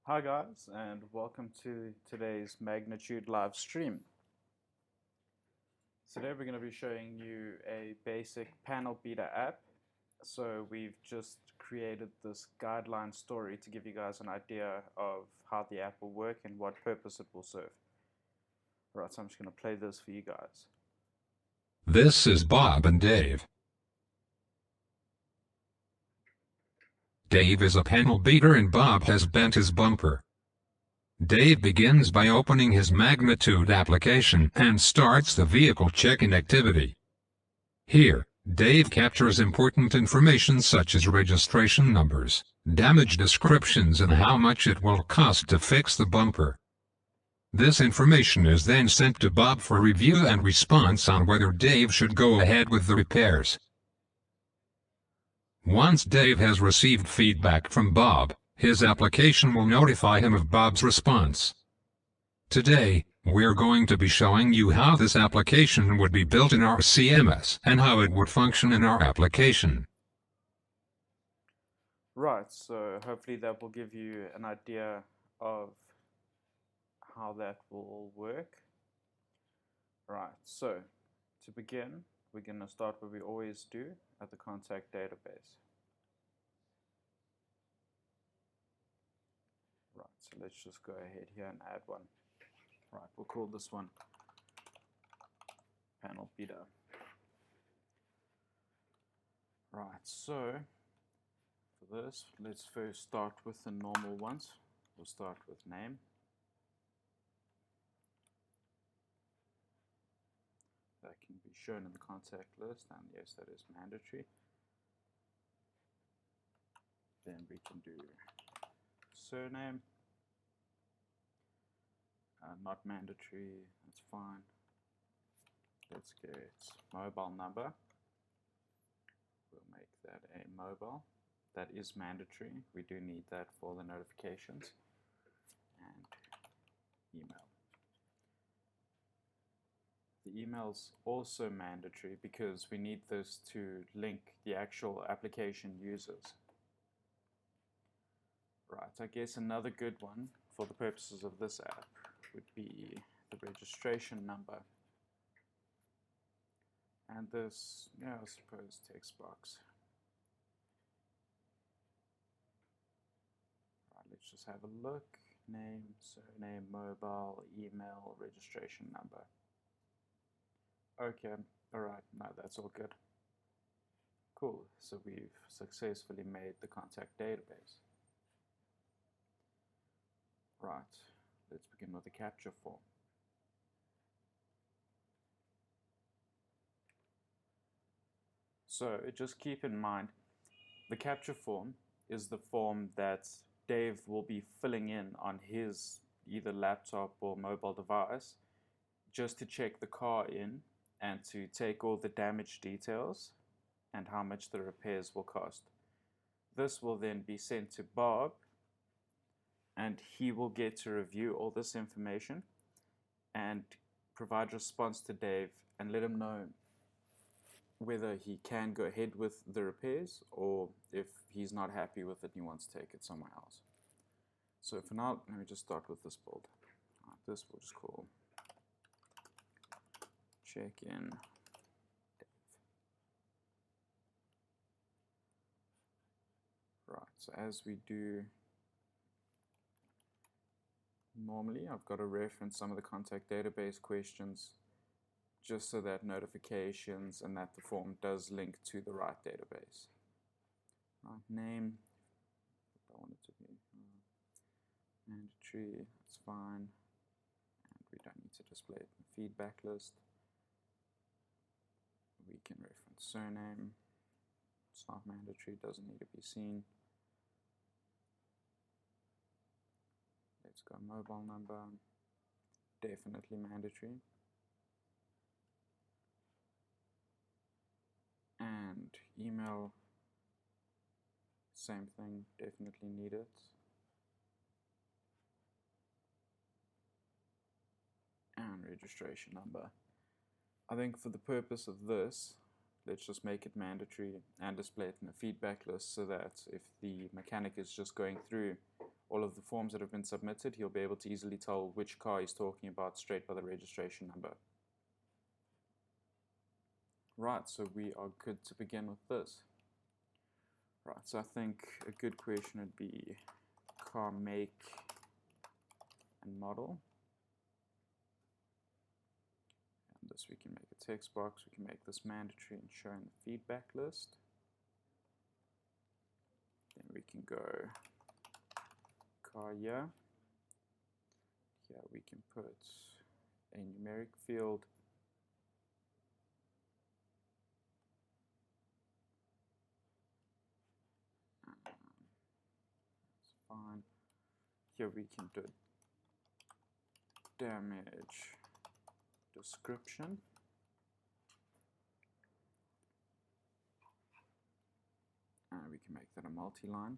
Hi guys, and welcome to today's Magnitude live stream. Today we're going to be showing you a basic panel beater app. So we've just created this guideline story to give you guys an idea of how the app will work and what purpose it will serve. Alright, so I'm just going to play this for you guys. This is Bob and Dave. Dave is a panel beater and Bob has bent his bumper. Dave begins by opening his Magnitude application and starts the vehicle check-in activity. Here, Dave captures important information such as registration numbers, damage descriptions and how much it will cost to fix the bumper. This information is then sent to Bob for review and response on whether Dave should go ahead with the repairs. Once Dave has received feedback from Bob, his application will notify him of Bob's response. Today, we're going to be showing you how this application would be built in our CMS and how it would function in our application. Right, so hopefully that will give you an idea of how that will work. Right, so to begin, we're going to start where we always do at the contact database. Right, so let's just go ahead here and add one. Right, we'll call this one panel beater. Right, so for this, let's first start with the normal ones. We'll start with name. That can be shown in the contact list, and yes, that is mandatory. Then we can do surname. Not mandatory, that's fine. Let's get mobile number. We'll make that a mobile. That is mandatory. We do need that for the notifications. And email. The email's also mandatory because we need this to link the actual application users. Right, I guess another good one for the purposes of this app would be the registration number. And this, yeah, I suppose text box. Right, let's just have a look. Name, surname, mobile, email, registration number. Okay, alright, no, that's all good. Cool, so we've successfully made the contact database. Right, let's begin with the capture form. So just keep in mind, the capture form is the form that Dave will be filling in on his either laptop or mobile device just to check the car in and to take all the damage details and how much the repairs will cost. This will then be sent to Bob, and he will get to review all this information and provide response to Dave and let him know whether he can go ahead with the repairs or if he's not happy with it and he wants to take it somewhere else. So for now, let me just start with this build. This we'll just call check-in Dave. Right, so as we do normally, I've got to reference some of the contact database questions just so that notifications and that the form does link to the right database. Right, name, I want it to be mandatory, that's fine. And we don't need to display it in the feedback list. We can reference surname, it's not mandatory, doesn't need to be seen. Let's go mobile number, definitely mandatory. And email, same thing, definitely need it. And registration number. I think for the purpose of this, let's just make it mandatory and display it in the feedback list so that if the mechanic is just going through all of the forms that have been submitted, he'll be able to easily tell which car he's talking about straight by the registration number. Right, so we are good to begin with this. Right, so I think a good question would be car make and model. And this we can make a text box, we can make this mandatory and show in the feedback list. Then we can go car year. Here we can put a numeric field. That's fine. Here we can do damage description. And we can make that a multi-line.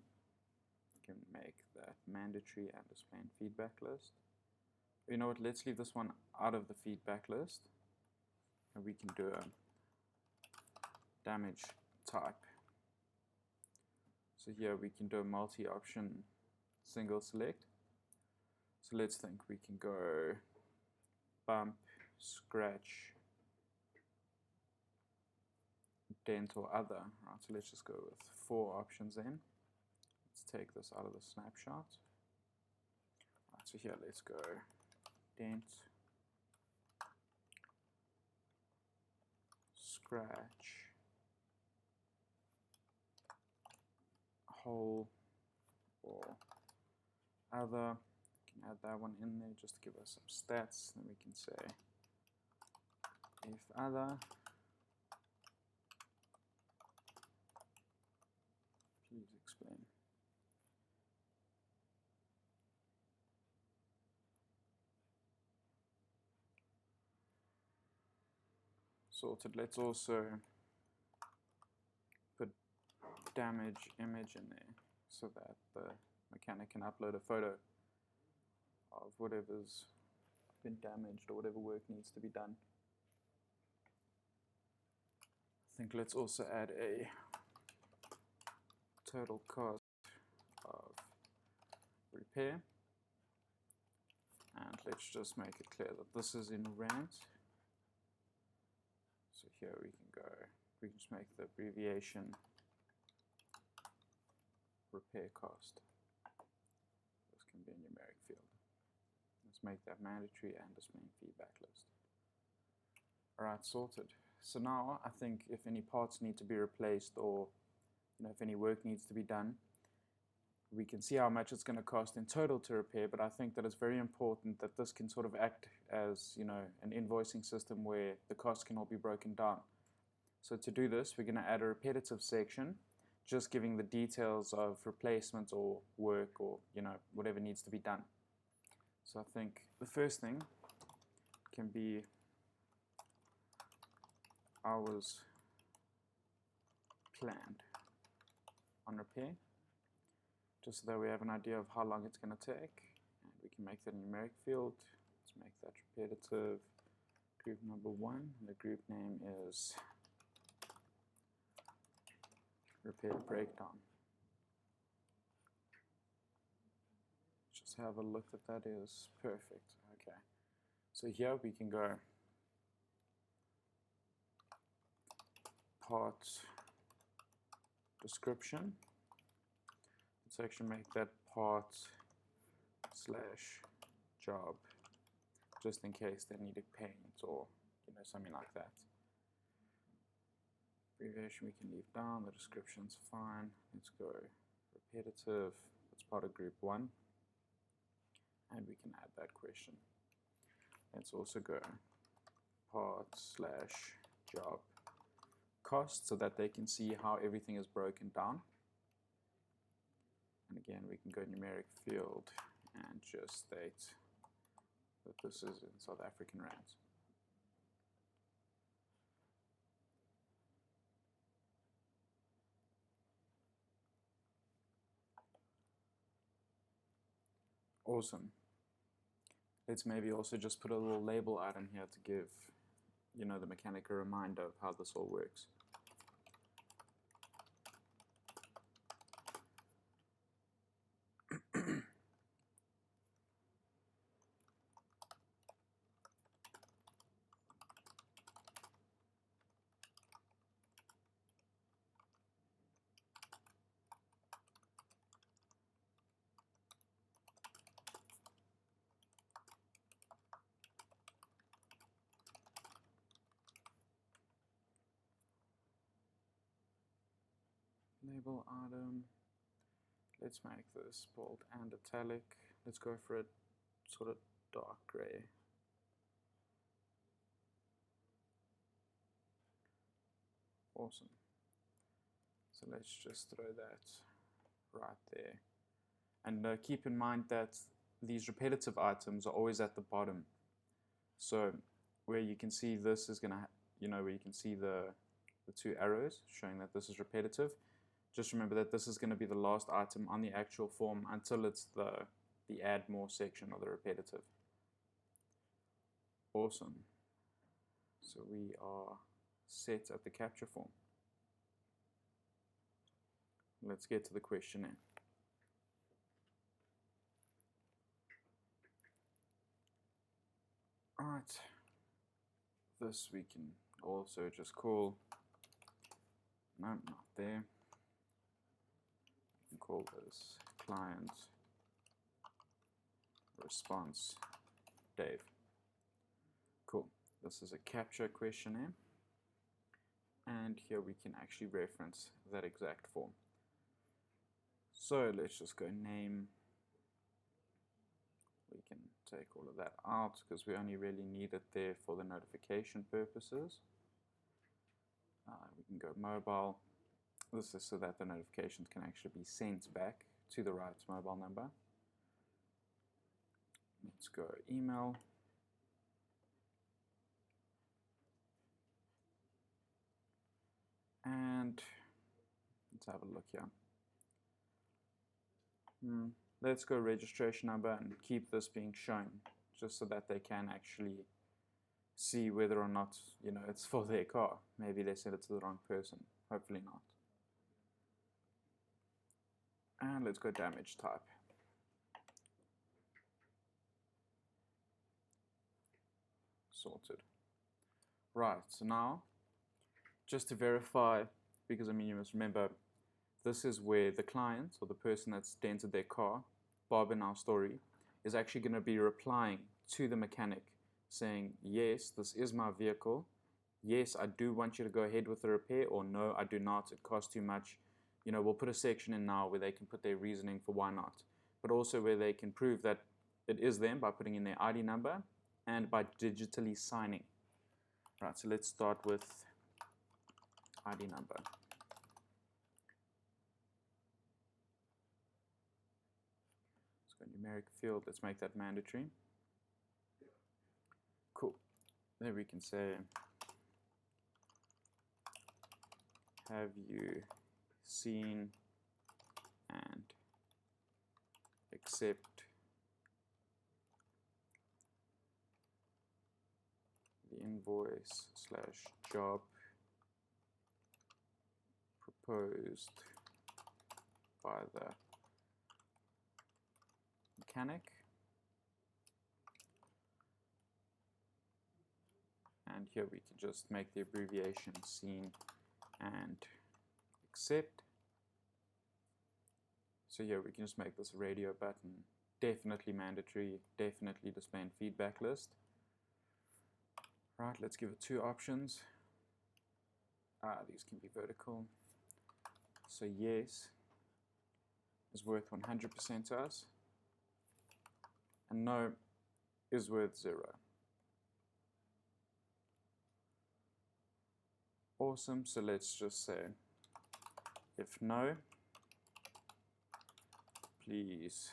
We can make that mandatory and display in feedback list. You know what, let's leave this one out of the feedback list. And we can do a damage type. So here we can do a multi-option single select. So let's think we can go bump, scratch, dent or other. Right, so let's just go with 4 options then. Let's take this out of the snapshot. Right, so here let's go dent, scratch, hole, or other. We can add that one in there just to give us some stats. Then we can say if other, please explain. Sorted. Let's also put damage image in there so that the mechanic can upload a photo of whatever's been damaged or whatever work needs to be done. I think let's also add a total cost of repair, and let's just make it clear that this is in rent. So here we can just make the abbreviation repair cost. This can be a numeric field. Let's make that mandatory and display in feedback list. Alright, sorted. So now I think if any parts need to be replaced, or if any work needs to be done, we can see how much it's going to cost in total to repair, but I think that it's very important that this can sort of act as an invoicing system where the costs can all be broken down. So to do this, we're going to add a repetitive section, just giving the details of replacement or work or whatever needs to be done. So I think the first thing can be hours planned on repair, just so that we have an idea of how long it's going to take. And we can make that a numeric field. Let's make that repetitive group number 1. The group name is repair breakdown. Let's just have a look that is perfect. Okay, so here we can go part description. Let's actually make that part / job, just in case they needed paint or something like that. Abbreviation we can leave down, the description's fine. Let's go repetitive, it's part of group 1, and we can add that question. Let's also go part / job cost, so that they can see how everything is broken down. And again, we can go numeric field and just state that this is in South African rands. Awesome. Let's maybe also just put a little label item here to give the mechanic a reminder of how this all works. Label item. Let's make this bold and italic. Let's go for a sort of dark gray. Awesome. So let's just throw that right there. And keep in mind that these repetitive items are always at the bottom. So where you can see this is going to, where you can see the two arrows showing that this is repetitive, just remember that this is going to be the last item on the actual form until it's the add more section of the repetitive. Awesome. So we are set at the capture form. Let's get to the questionnaire. Right. This we can also just call, no, not there. We can call this client response Dave. Cool. This is a capture questionnaire. And here we can actually reference that exact form. So let's just go name. We can take all of that out because we only really need it there for the notification purposes. We can go mobile. This is so that the notifications can actually be sent back to the right mobile number. Let's go email. And let's have a look here. Let's go registration number and keep this being shown just so that they can actually see whether or not, it's for their car. Maybe they sent it to the wrong person. Hopefully not. And let's go damage type. Sorted. Right, so now, just to verify, because you must remember, this is where the client or the person that's dented their car, Bob in our story, is actually going to be replying to the mechanic saying, yes, this is my vehicle. Yes, I do want you to go ahead with the repair, or no, I do not. It costs too much. We'll put a section in now where they can put their reasoning for why not, but also where they can prove that it is them by putting in their ID number and by digitally signing. Right, so let's start with ID number. Let's go numeric field. Let's make that mandatory. Cool. There we can say, have you seen and accept the invoice / job proposed by the mechanic, and here we can just make the abbreviation seen and accept. So here we can just make this radio button definitely mandatory, definitely display in feedback list. Right, let's give it two options. These can be vertical. So yes is worth 100% to us, and no is worth 0. Awesome, so let's just say, if no, please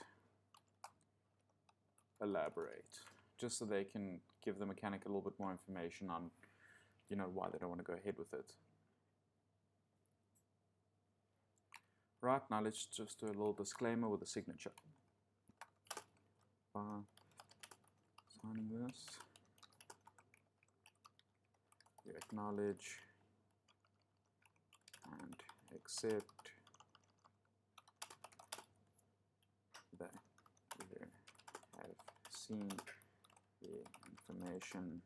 elaborate, just so they can give the mechanic a little bit more information on, why they don't want to go ahead with it. Right, now let's just do a little disclaimer with a signature. Signing this, you acknowledge and accept that you have seen the information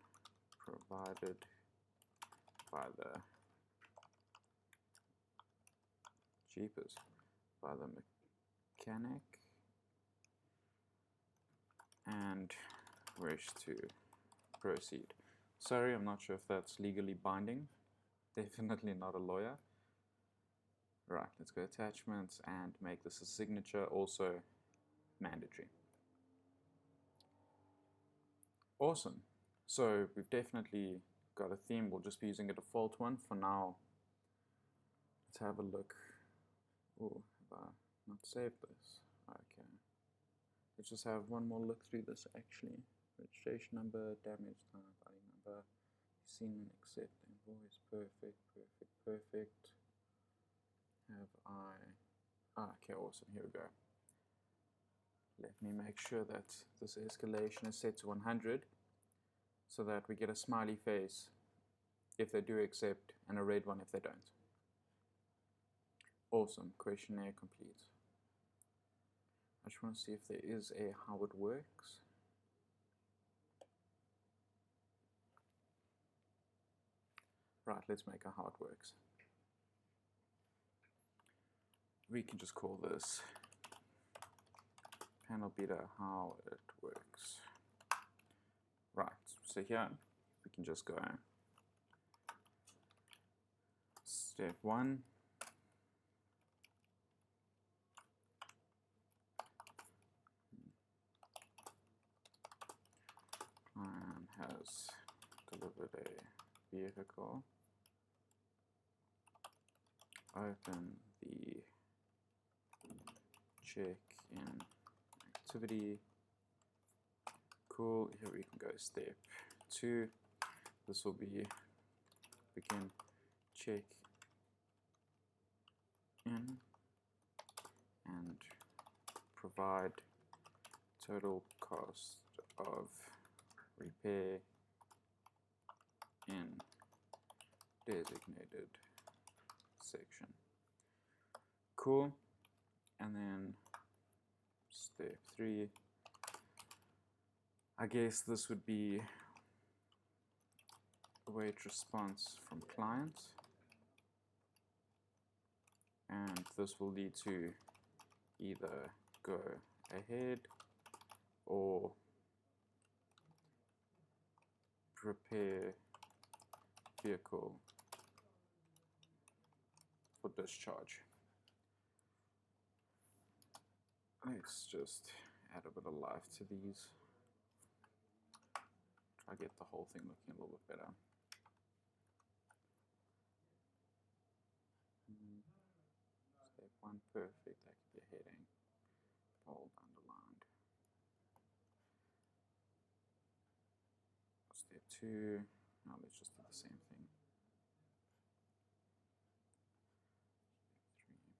provided by the mechanic and wish to proceed. Sorry, I'm not sure if that's legally binding. Definitely not a lawyer. Right, let's go attachments and make this a signature, also mandatory. Awesome. So we've definitely got a theme. We'll just be using a default one for now. Let's have a look. Oh, have I not saved this? Okay. Let's just have one more look through this actually. Registration number, damage type, ID number, seen, accept, invoice, perfect, perfect, perfect. Have I... okay, awesome, here we go. Let me make sure that this escalation is set to 100 so that we get a smiley face if they do accept and a red one if they don't. Awesome, questionnaire complete. I just want to see if there is a how it works. Right, let's make a how it works. We can just call this panel beta how it works. Right, so here we can just go step 1. Client has delivered a vehicle. Open the check-in activity. Cool, here we can go step 2. This will be begin check in and provide total cost of repair in designated section. Cool. And then step 3, I guess this would be await response from client, and this will lead to either go ahead or prepare vehicle for discharge. Let's just add a bit of life to these. Try to get the whole thing looking a little bit better. Step 1, perfect. That could be a heading. Bold, underlined. Step 2. Now let's just do the same thing. Step 3.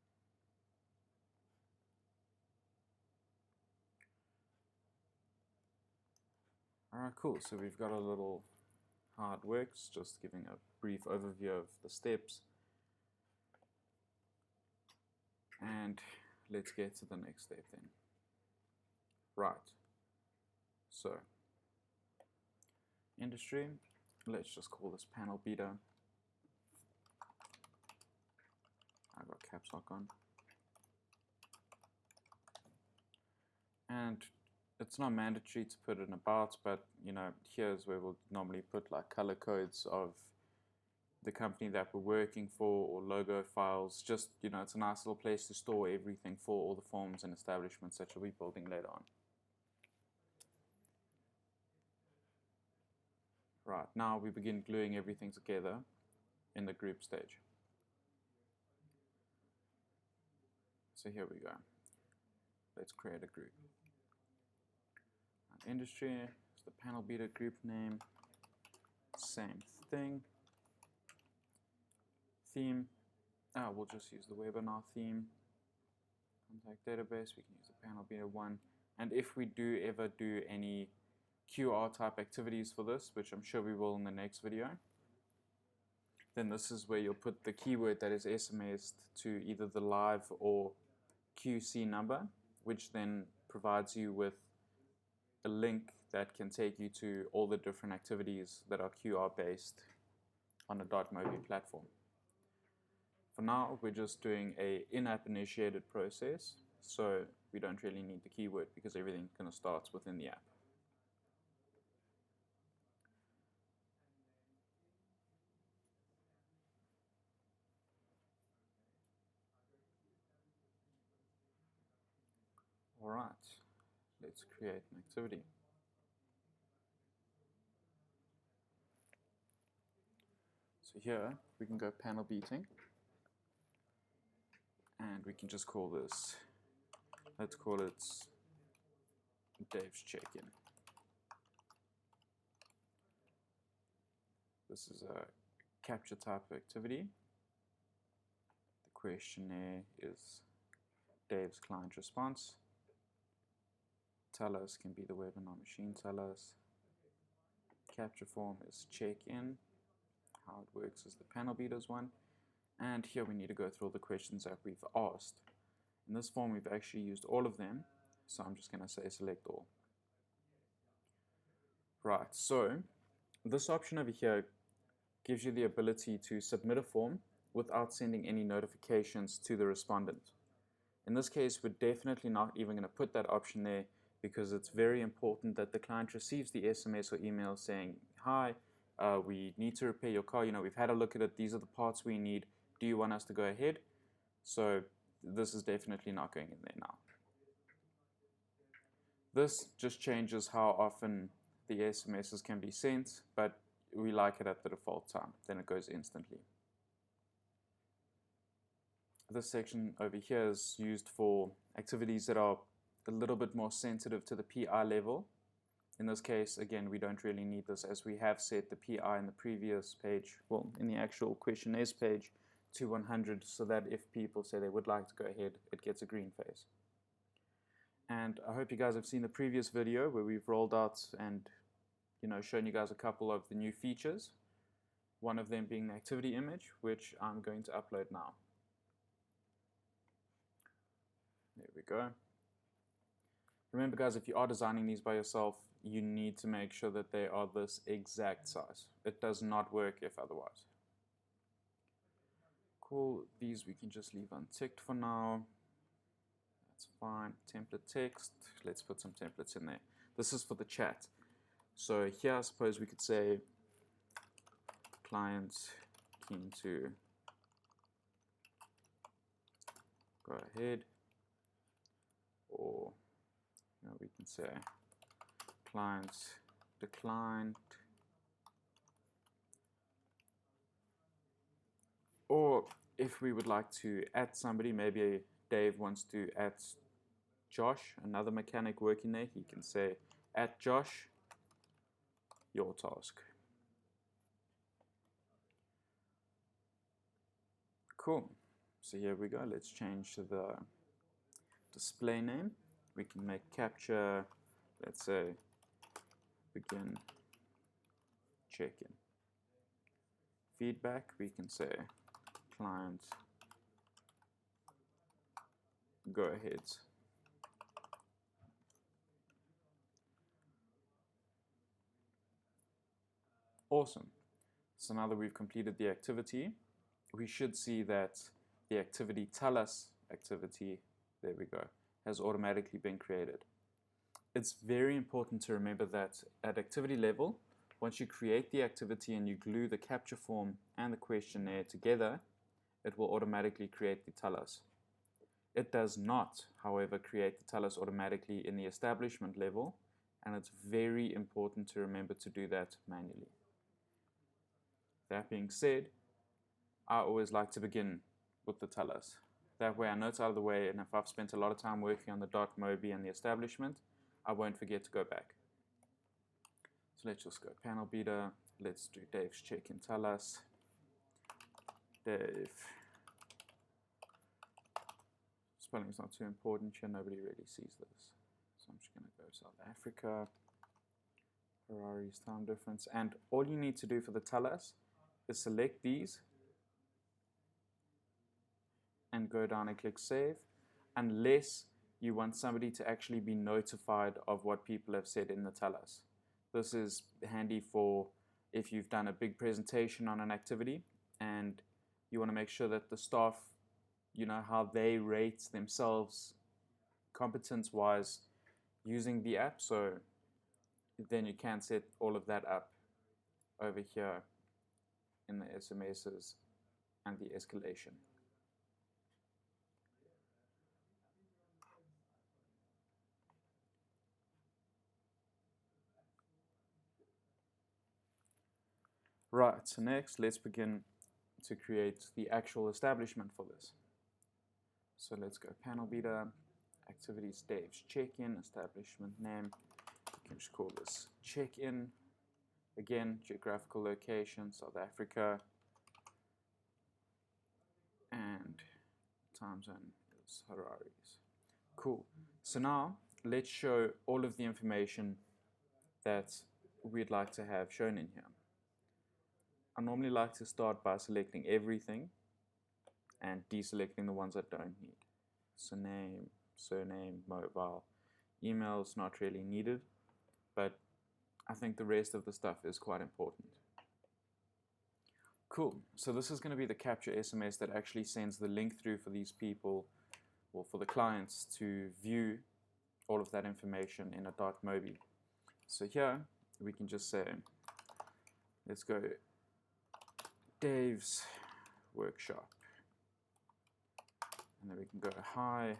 Alright, cool. So we've got a little how it works, just giving a brief overview of the steps. And let's get to the next step then. Right. So, industry, let's just call this panel beta. I got caps lock on. And it's not mandatory to put an about, but you know, here's where we'll normally put like color codes of the company that we're working for or logo files. Just, you know, it's a nice little place to store everything for all the forms and establishments that you'll be building later on. Right, now we begin gluing everything together in the group stage. So here we go. Let's create a group. Industry is the panel beta group name. Same thing. Theme. We'll just use the webinar theme. Contact database. We can use the panel beta one. And if we do ever do any QR type activities for this, which I'm sure we will in the next video, then this is where you'll put the keyword that is SMS'd to either the live or QC number, which then provides you with a link that can take you to all the different activities that are QR based on a .mobi platform. For now, we're just doing a in-app initiated process, so we don't really need the keyword because everything kind of starts within the app. All right, let's create an activity. So here we can go panel beating, and we can just call this, let's call it Dave's check-in. This is a capture type activity. The questionnaire is Dave's client response. Tellers can be the webinar machine tellers. Capture form is check-in. How it works is the panel beaters one. And here we need to go through all the questions that we've asked. In this form we've actually used all of them, so I'm just going to say select all. Right, so this option over here gives you the ability to submit a form without sending any notifications to the respondent. In this case, we're definitely not even going to put that option there because it's very important that the client receives the SMS or email saying, hi, we need to repair your car, we've had a look at it, these are the parts we need, do you want us to go ahead? So this is definitely not going in there now. This just changes how often the SMSs can be sent, but we like it at the default time, then it goes instantly. This section over here is used for activities that are a little bit more sensitive to the PI level. In this case, again, we don't really need this as we have set the PI in the previous page, well, in the actual questionnaires page, to 100, so that if people say they would like to go ahead, it gets a green face. And I hope you guys have seen the previous video where we've rolled out and shown you guys a couple of the new features, one of them being the activity image, which I'm going to upload now. There we go. Remember guys, if you are designing these by yourself, you need to make sure that they are this exact size. It does not work if otherwise. Cool, these we can just leave unticked for now. That's fine. Template text, let's put some templates in there. This is for the chat. So here I suppose we could say client keen to go ahead, or we can say client declined, or if we would like to add somebody, maybe Dave wants to add Josh, another mechanic working there, he can say add Josh, your task. Cool. So here we go. Let's change the display name. We can make capture, let's say, begin check-in. Feedback, we can say client go ahead. Awesome. So now that we've completed the activity, we should see that the activity tell us activity, there we go, has automatically been created. It's very important to remember that at activity level, once you create the activity and you glue the capture form and the questionnaire together, it will automatically create the tell us. It does not, however, create the tell us automatically in the establishment level, and it's very important to remember to do that manually. That being said, I always like to begin with the tell us. That way I know it's out of the way, and if I've spent a lot of time working on the .mobi and the establishment, I won't forget to go back. So let's just go panel beater. Let's do Dave's check-in tell us. Dave. Spelling's not too important here, nobody really sees this. So I'm just going to go South Africa, Ferrari's time difference, and all you need to do for the tell us is select these and go down and click save, unless you want somebody to actually be notified of what people have said in the tell us. This is handy for if you've done a big presentation on an activity and you want to make sure that the staff, how they rate themselves competence wise using the app. So then you can set all of that up over here in the SMSs and the escalation. Right, so next let's begin to create the actual establishment for this. So let's go panel beta, activities Dave's check-in, establishment name. You can just call this check-in. Again, geographical location, South Africa. And time zone is Harari's. Cool. So now let's show all of the information that we'd like to have shown in here. I normally like to start by selecting everything and deselecting the ones I don't need. So name, surname, mobile, email is not really needed, but I think the rest of the stuff is quite important. Cool, so this is going to be the capture SMS that actually sends the link through for these people, or for the clients to view all of that information in a .mobi. So here we can just say, let's go Dave's workshop, and then we can go hi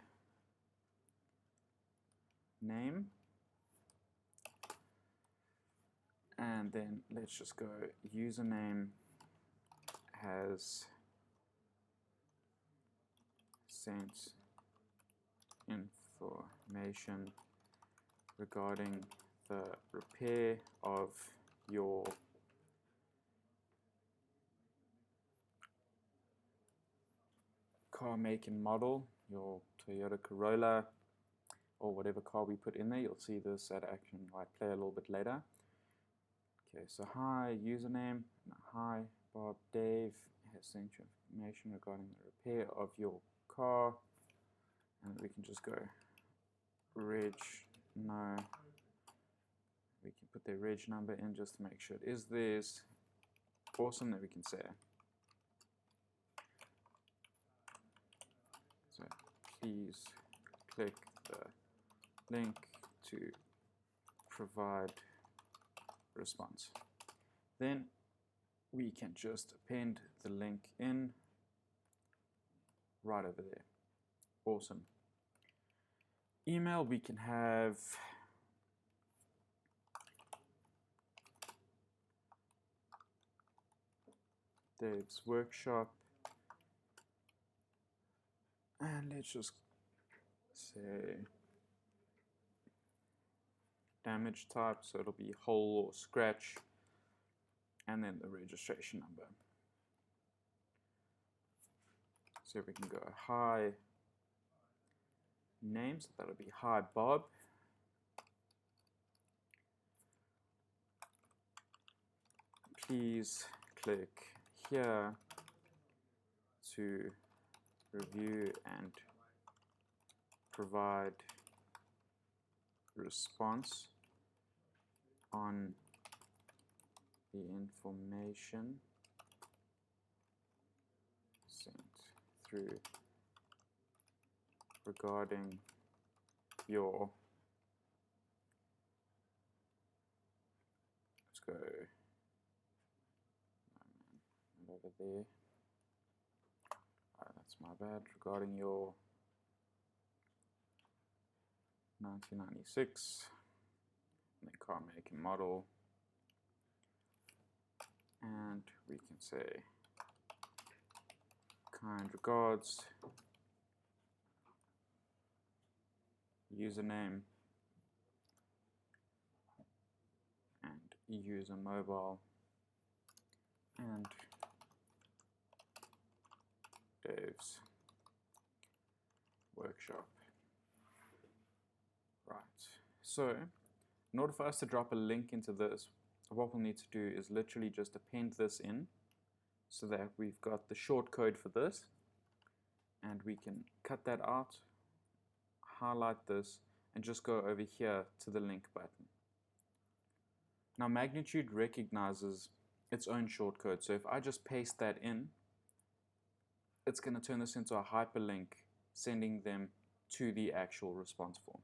name, and then let's just go username has sent information regarding the repair of your car make and model, your Toyota Corolla, or whatever car we put in there. You'll see this at Action White Play a little bit later. Okay, so hi username, hi Bob, Dave has sent you information regarding the repair of your car, and we can just go reg, no, we can put their reg number in just to make sure it is theirs. Awesome, that we can say. So please click the link to provide response. Then we can just append the link in right over there. Awesome. Email, we can have Dave's workshop, and let's just say damage type, so it'll be whole or scratch, and then the registration number. So we can go hi name, so that'll be hi Bob. Please click here to review and provide response on the information sent through regarding your, let's go over there. That's my bad. Regarding your 1996, and the car make and model, and we can say kind regards, username, and user mobile, and Dave's workshop. Right, so in order for us to drop a link into this, what we'll need to do is literally just append this in so that we've got the short code for this, and we can cut that out, highlight this, and just go over here to the link button. Now Magnitude recognizes its own shortcode, so if I just paste that in, it's going to turn this into a hyperlink, sending them to the actual response form.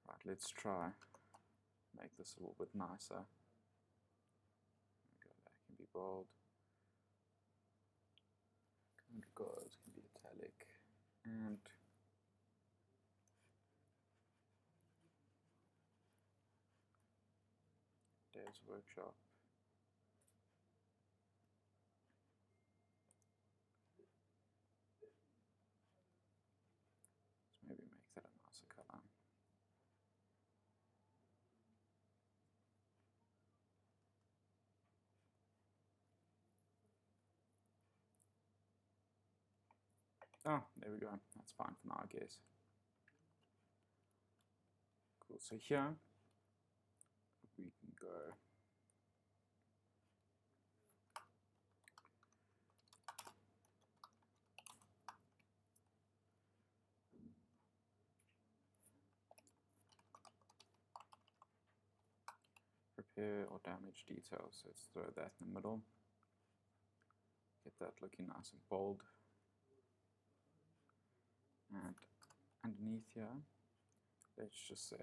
Right, let's try make this a little bit nicer. That can be bold. Regards can be italic, and Dave's workshop. Oh, there we go. That's fine for now, I guess. Cool. So here we can go repair or damage details. So let's throw that in the middle. Get that looking nice and bold. And underneath here, let's just say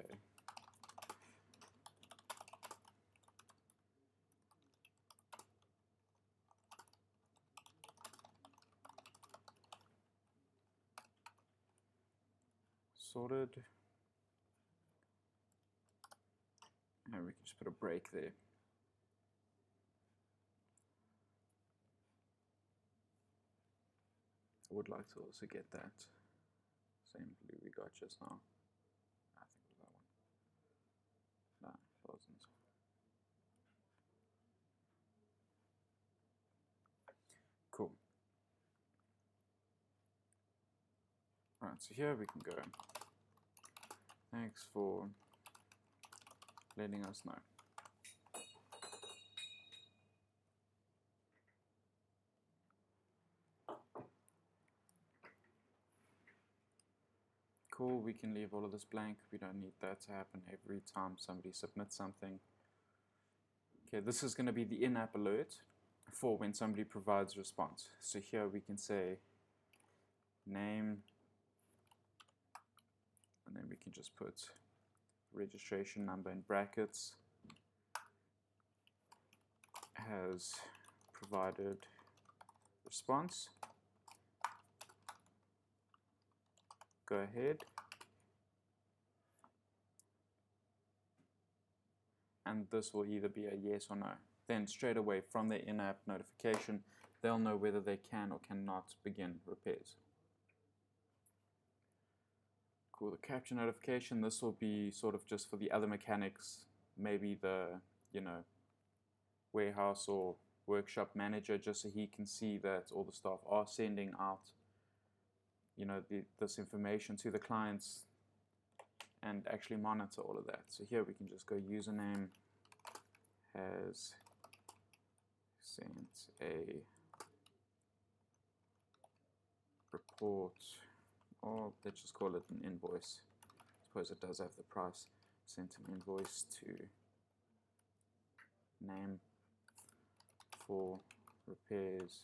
sorted. And we can just put a break there. I would like to also get that same blue we got just now. I think it was that one. No, it wasn't. Cool. Right, so here we can go. Thanks for letting us know. Cool, we can leave all of this blank. We don't need that to happen every time somebody submits something. Okay, this is going to be the in-app alert for when somebody provides a response. So here we can say name, and then we can just put registration number in brackets, has provided response. Go ahead and this will either be a yes or no. Then straight away from the in-app notification, they'll know whether they can or cannot begin repairs. Cool, the capture notification, this will be sort of just for the other mechanics, maybe the, warehouse or workshop manager, just so he can see that all the staff are sending out, this information to the clients and actually monitor all of that. So here we can just go username has sent a report, or let's just call it an invoice. I suppose it does have the price. Sent an invoice to name for repairs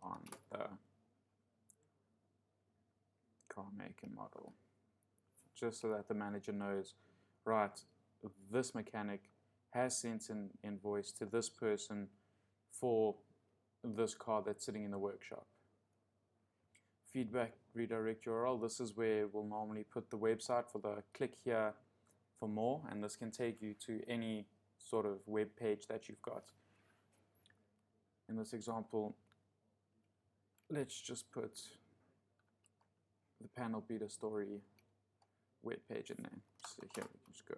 on the car make and model. Just so that the manager knows, right, this mechanic has sent an invoice to this person for this car that's sitting in the workshop. Feedback redirect URL, this is where we'll normally put the website for the click here for more, and this can take you to any sort of web page that you've got. In this example, let's just put the panel beater story web page in there. So here we can just go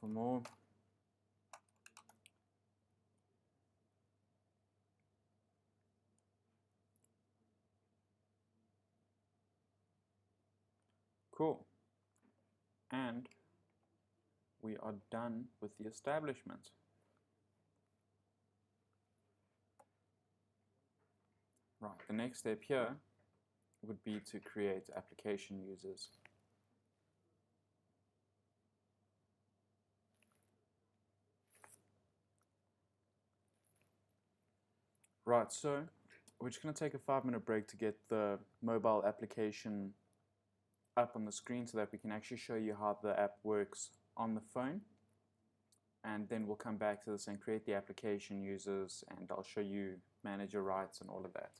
for more. Cool. And we are done with the establishment. Right, the next step here would be to create application users. Right, so we're just going to take a 5-minute break to get the mobile application up on the screen so that we can actually show you how the app works on the phone. And then we'll come back to this and create the application users, and I'll show you manager rights and all of that.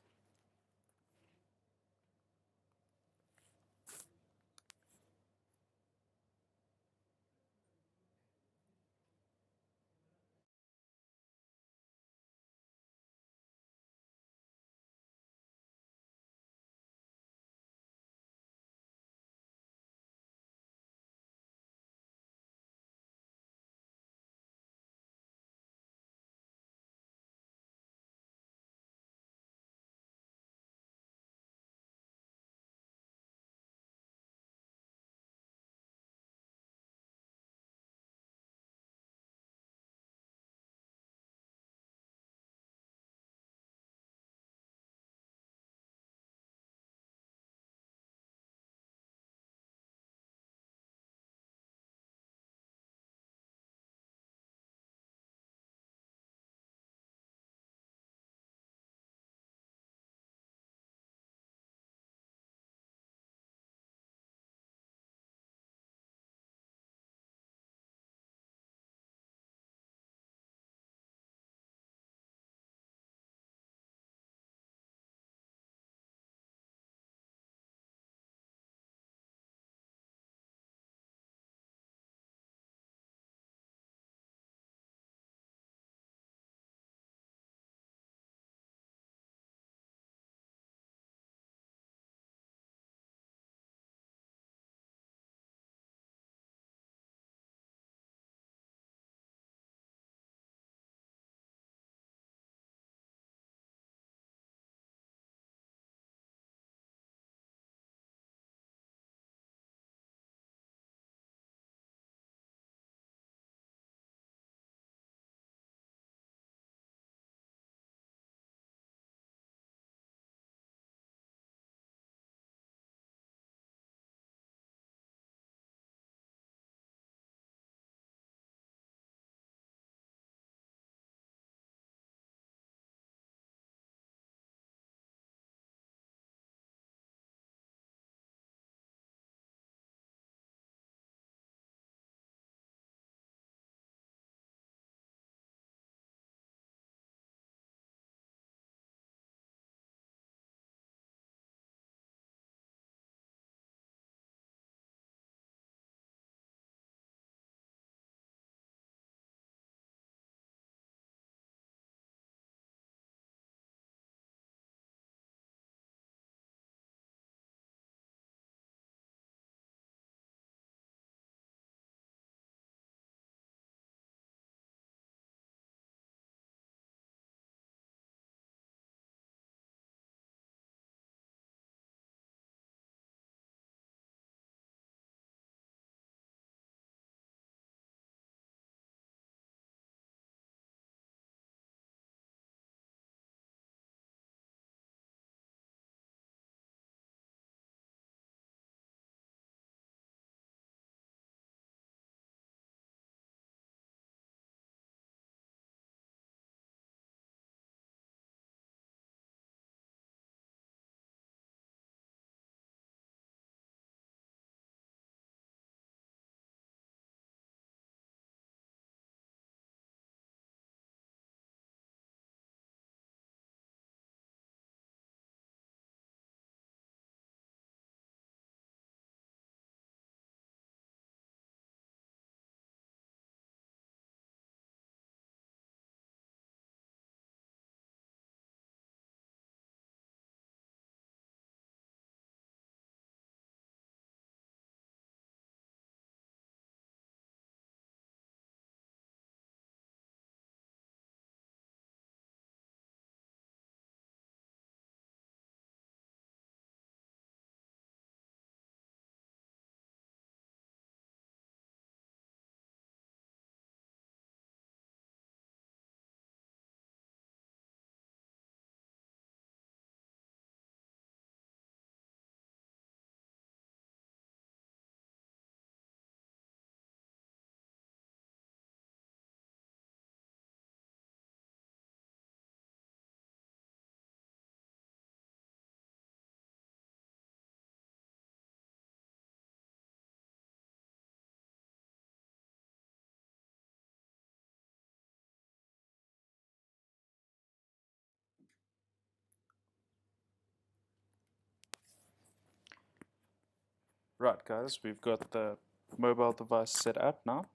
Right, guys, we've got the mobile device set up now.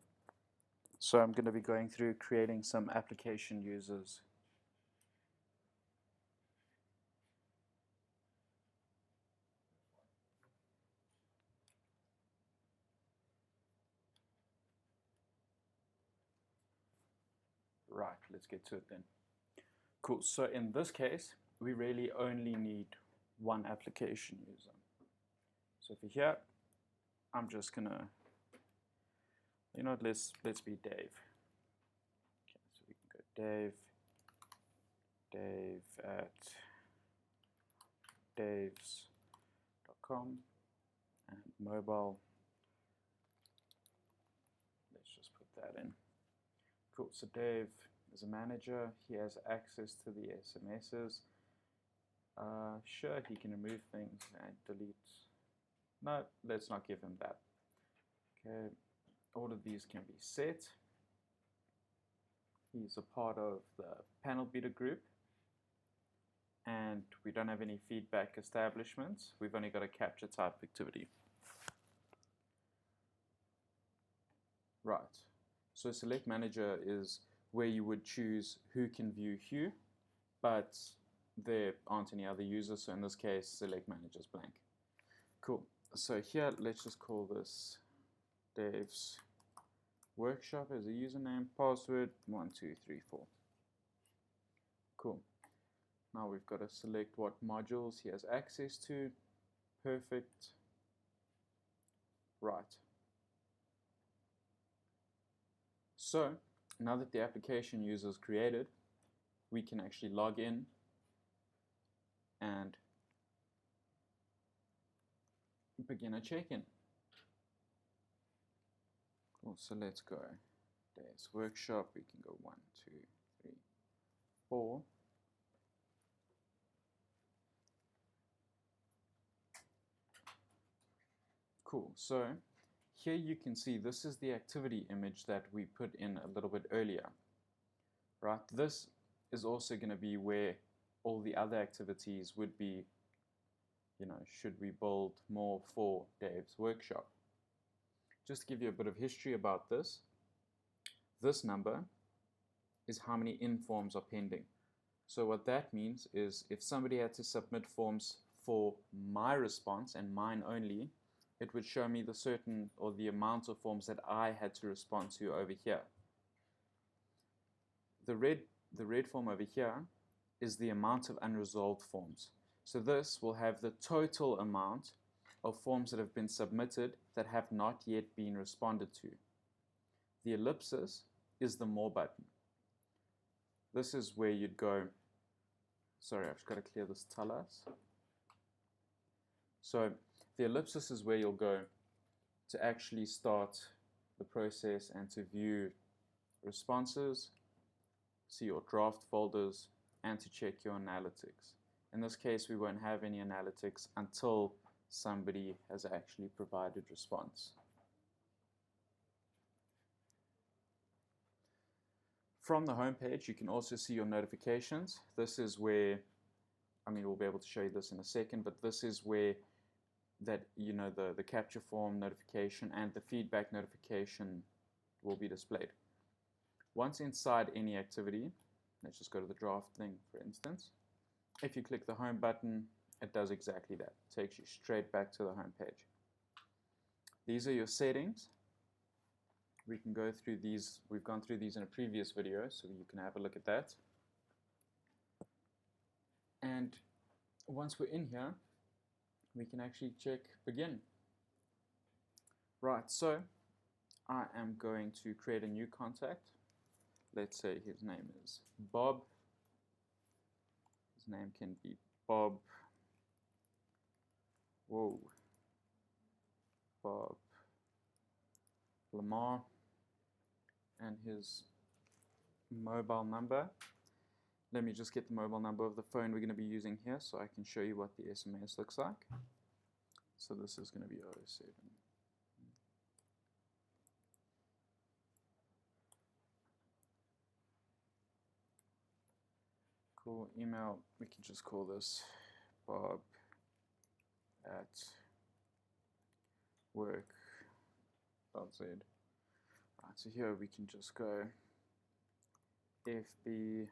So I'm going to be going through creating some application users. Right, let's get to it then. Cool, so in this case, we really only need one application user. So for here, I'm just gonna, you know what, let's be Dave. Okay, so we can go Dave at daves.com, and mobile, let's just put that in. Cool, so Dave is a manager, he has access to the SMSs. Sure, he can remove things and delete. No, let's not give him that. Okay, all of these can be set. He's a part of the panel beater group, and we don't have any feedback establishments. We've only got a capture type activity. Right, so select manager is where you would choose who can view who, but there aren't any other users, so in this case select manager is blank. Cool, so here let's just call this Dave's workshop as a username, password 1234. Cool, now we've got to select what modules he has access to. Perfect. Right, so now that the application user is created, we can actually log in and begin a check-in. Cool, so let's go Dave's workshop. We can go 1, 2, 3, 4. Cool, so here you can see this is the activity image that we put in a little bit earlier. Right, this is also going to be where all the other activities would be, you know, should we build more for Dave's workshop. Just to give you a bit of history about this number is how many in forms are pending. So what that means is if somebody had to submit forms for my response and mine only, it would show me the certain or the amount of forms that I had to respond to over here. The red form over here is the amount of unresolved forms. So this will have the total amount of forms that have been submitted that have not yet been responded to. The ellipsis is the more button. This is where you'd go, sorry, I've just got to clear this talas. So the ellipsis is where you'll go to actually start the process and to view responses, see your draft folders, and to check your analytics. In this case, we won't have any analytics until somebody has actually provided response. From the home page, you can also see your notifications. This is where, I mean, we'll be able to show you this in a second, but this is where that, you know, the capture form notification and the feedback notification will be displayed. Once inside any activity, let's just go to the draft thing, for instance. If you click the home button, it does exactly that. It takes you straight back to the home page. These are your settings. We can go through these. We've gone through these in a previous video, so you can have a look at that. And once we're in here, we can actually check begin. Right, so I am going to create a new contact. Let's say his name is Bob. His name can be Bob. Bob Lamar, and his mobile number. Let me just get the mobile number of the phone we're going to be using here so I can show you what the SMS looks like. So this is going to be 07. Cool, email, we can just call this Bob at work.z. Right, so here we can just go FB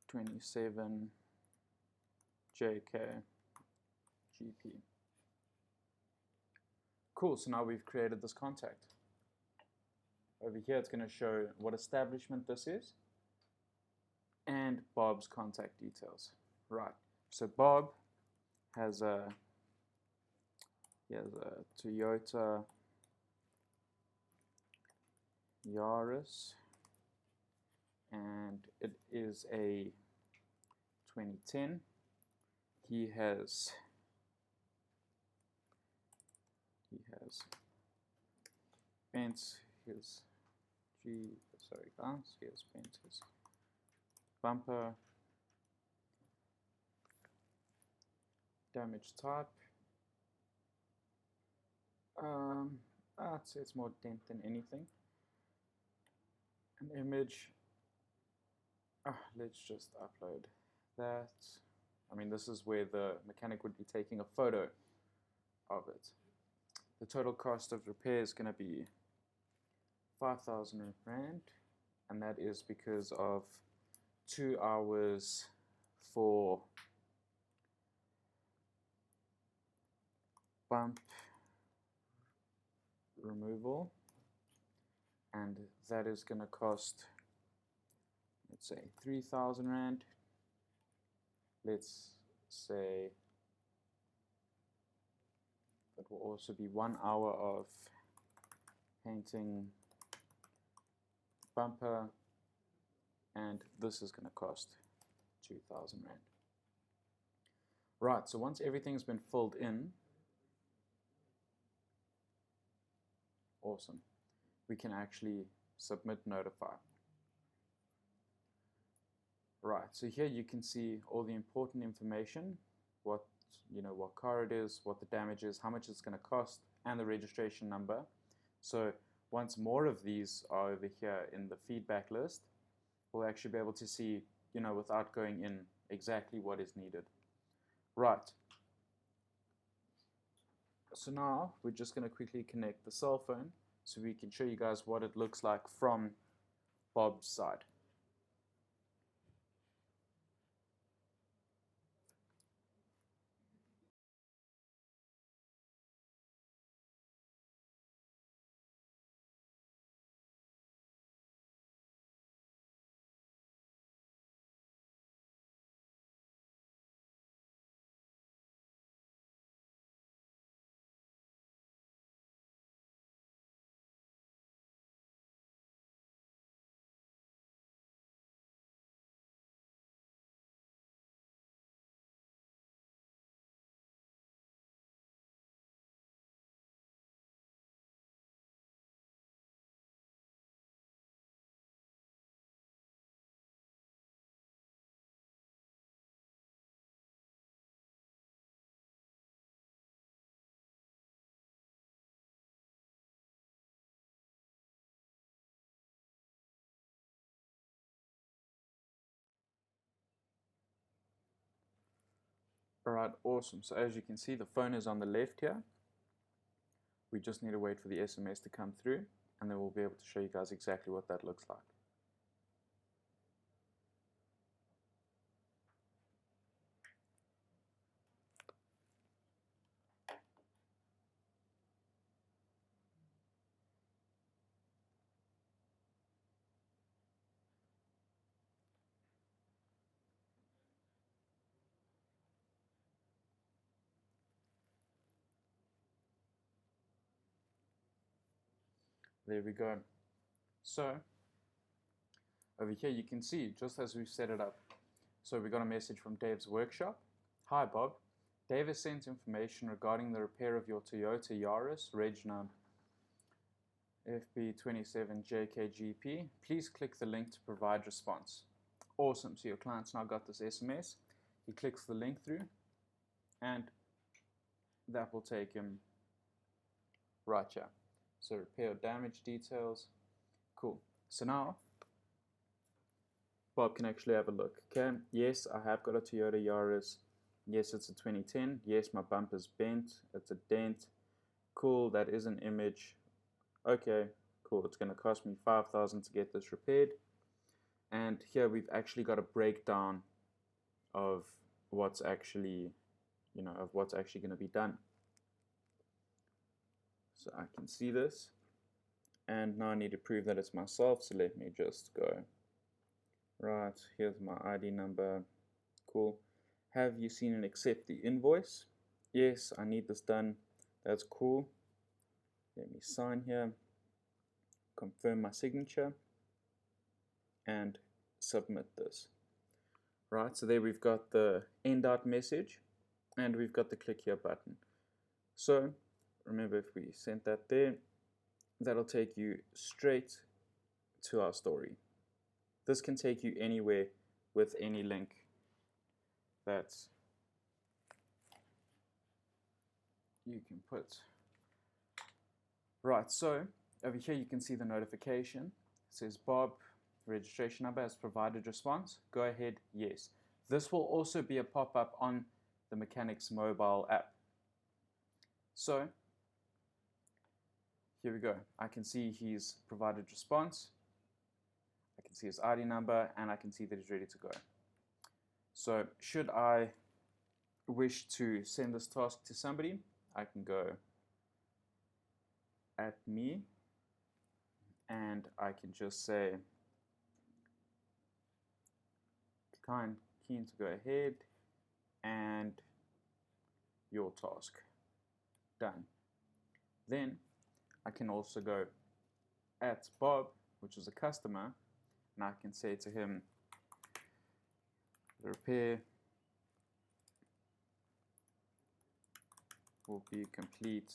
27 JK GP. Cool, so now we've created this contact. Over here it's going to show what establishment this is and Bob's contact details. Right, so Bob has a Toyota Yaris, and it is a 2010. He has bent his he has bent his bumper, damage type. I'd say it's more dent than anything. An image. Let's just upload that. I mean, this is where the mechanic would be taking a photo of it. The total cost of repair is going to be 5,000 Rand, and that is because of 2 hours for bump removal, and that is going to cost, let's say, 3,000 Rand. Let's say that will also be 1 hour of painting bumper, and this is going to cost 2,000 Rand. Right, so once everything's been filled in, awesome, we can actually submit notify. Right, so here you can see all the important information, what car it is, what the damage is, how much it's going to cost, and the registration number. So once more of these are over here in the feedback list, we'll actually be able to see, without going in, exactly what is needed. Right. So now we're just going to quickly connect the cell phone so we can show you guys what it looks like from Bob's side. Alright, awesome. So as you can see, the phone is on the left here. We just need to wait for the SMS to come through, and then we'll be able to show you guys exactly what that looks like. There we go. So over here you can see, just as we've set it up, so we got a message from Dave's workshop. Hi Bob, Dave has sent information regarding the repair of your Toyota Yaris, reg num FB27JKGP. Please click the link to provide response. Awesome, so your client's now got this SMS. He clicks the link through, and that will take him right here. So repair damage details. Cool. So now Bob can actually have a look. Okay, yes, I have got a Toyota Yaris Yes, it's a 2010. Yes, my bumper's bent. It's a dent. Cool, that is an image. Okay, cool. It's going to cost me 5,000 to get this repaired. And here we've actually got a breakdown of what's actually, of what's actually going to be done. So I can see this. And now I need to prove that it's myself. So let me just go. Right, here's my ID number. Cool. Have you seen and accept the invoice? Yes, I need this done. That's cool. Let me sign here. Confirm my signature. And submit this. Right, so there we've got the end out message and we've got the click here button. So remember, if we sent that there, that'll take you straight to our story. This can take you anywhere with any link that you can put. Right, so over here you can see the notification. It says Bob, registration number has provided response. Go ahead, yes. This will also be a pop-up on the Mechanics mobile app. So here we go. I can see he's provided response. I can see his ID number and I can see that he's ready to go. So should I wish to send this task to somebody, I can go at me and I can just say keen to go ahead and your task done. Then I can also go at Bob, which is a customer, and I can say to him, the repair will be complete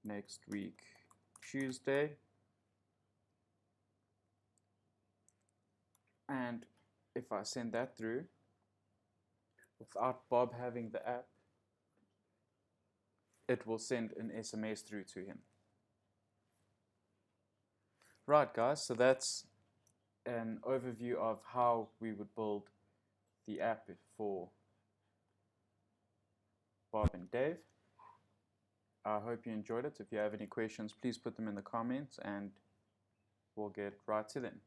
next week, Tuesday. And if I send that through, without Bob having the app, it will send an SMS through to him. Right, guys, so that's an overview of how we would build the app for Bob and Dave. I hope you enjoyed it. If you have any questions, please put them in the comments and we'll get right to them.